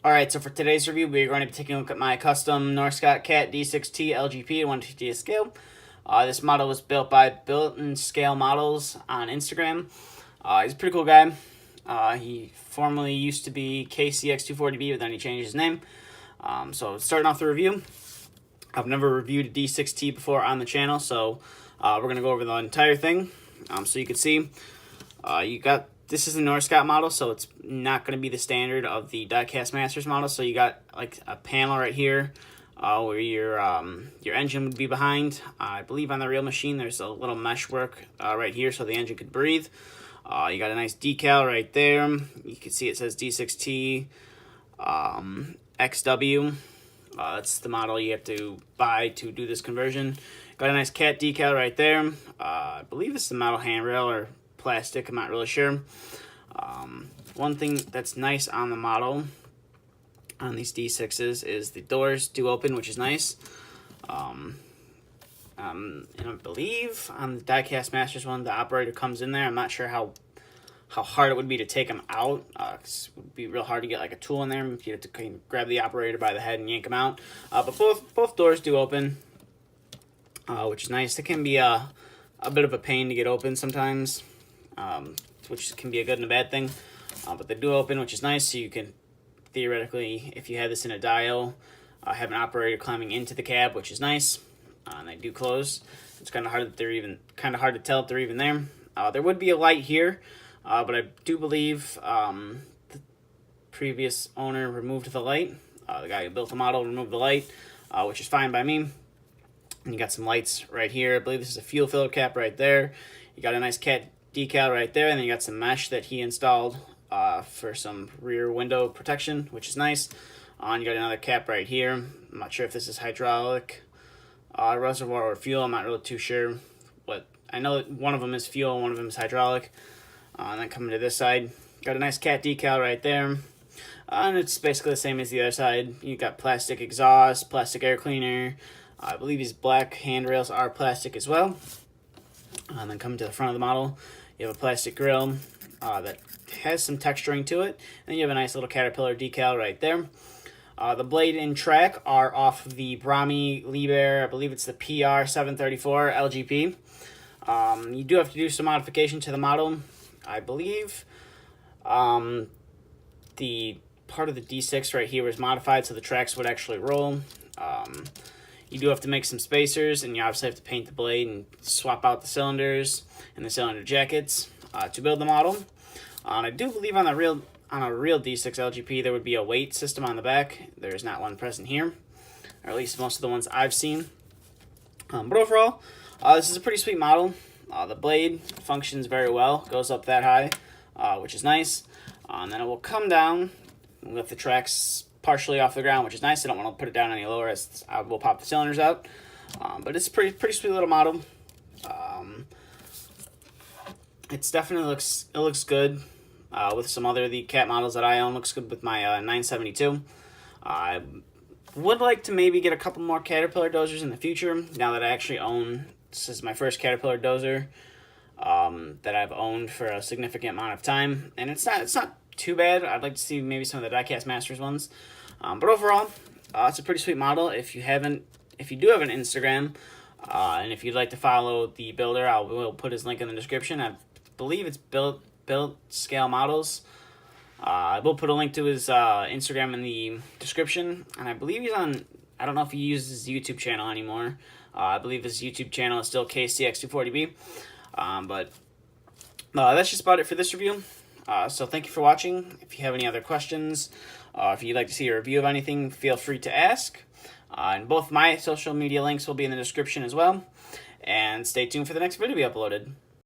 Alright, so for today's review, we're going to be taking a look at my custom Norscot Cat D6T LGP 1/50th scale. This model was built by Built and Scale Models on Instagram. He's a pretty cool guy. He formerly used to be KCX240B, but then he changed his name. So starting off the review, I've never reviewed a D6T before on the channel, so we're going to go over the entire thing. So you can see, this is the Norscot model, so it's not going to be the standard of the Diecast Masters model. So you got like a panel right here where your engine would be behind. I believe on the real machine there's a little mesh work right here so the engine could breathe. You got a nice decal right there. You can see it says D6T XW. That's the model you have to buy to do this conversion. Got a nice cat decal right there. I believe this is a metal handrail or plastic, I'm not really sure. One thing that's nice on the model, on these D6s, is the doors do open, which is nice. And I believe on the Diecast Masters one, the operator comes in there. I'm not sure how hard it would be to take them out. It would be real hard to get like a tool in there. You have to kind of grab the operator by the head and yank them out. But both doors do open, which is nice. It can be a bit of a pain to get open sometimes, which can be a good and a bad thing. But they do open, which is nice. So you can theoretically, if you had this in a dial, have an operator climbing into the cab, which is nice. And they do close. It's kind of hard to tell if they're even there. There would be a light here, but I do believe the previous owner removed the light. The guy who built the model removed the light, which is fine by me. And you got some lights right here. I believe this is a fuel filler cap right there. You got a nice cat decal right there, and then you got some mesh that he installed for some rear window protection, which is nice. And you got another cap right here. I'm not sure if this is hydraulic reservoir or fuel. I'm not really too sure, but I know that one of them is fuel and one of them is hydraulic. And then coming to this side, got a nice cat decal right there. And it's basically the same as the other side. You got plastic exhaust, plastic air cleaner. I believe these black handrails are plastic as well. And then coming to the front of the model, you have a plastic grill that has some texturing to it. And then you have a nice little Caterpillar decal right there. The blade and track are off of the Brahmi Liebherr, I believe it's the PR 734 LGP. You do have to do some modification to the model. I believe the part of the D6 right here was modified so the tracks would actually roll. You do have to make some spacers, and you obviously have to paint the blade and swap out the cylinders and the cylinder jackets to build the model. And I do believe on a real D6 LGP there would be a weight system on the back. There is not one present here, or at least most of the ones I've seen. But overall, this is a pretty sweet model. The blade functions very well, goes up that high, which is nice. And then it will come down and lift the tracks partially off the ground, which is nice. I don't want to put it down any lower, as I will pop the cylinders out. But it's a pretty sweet little model. It's definitely looks good with some other the cat models that I own. Looks good with my 972. I would like to maybe get a couple more Caterpillar dozers in the future. Now that I actually own, this is my first Caterpillar dozer that I've owned for a significant amount of time, and it's not too bad. I'd like to see maybe some of the Diecast Masters ones. But overall, it's a pretty sweet model. If you do have an Instagram, and if you'd like to follow the builder, I will put his link in the description. I believe it's Built Scale Models. I will put a link to his Instagram in the description, and I believe he's on, I don't know if he uses his YouTube channel anymore. I believe his YouTube channel is still KCX240B. But that's just about it for this review. So thank you for watching. If you have any other questions, if you'd like to see a review of anything, feel free to ask. And both my social media links will be in the description as well. And stay tuned for the next video to be uploaded.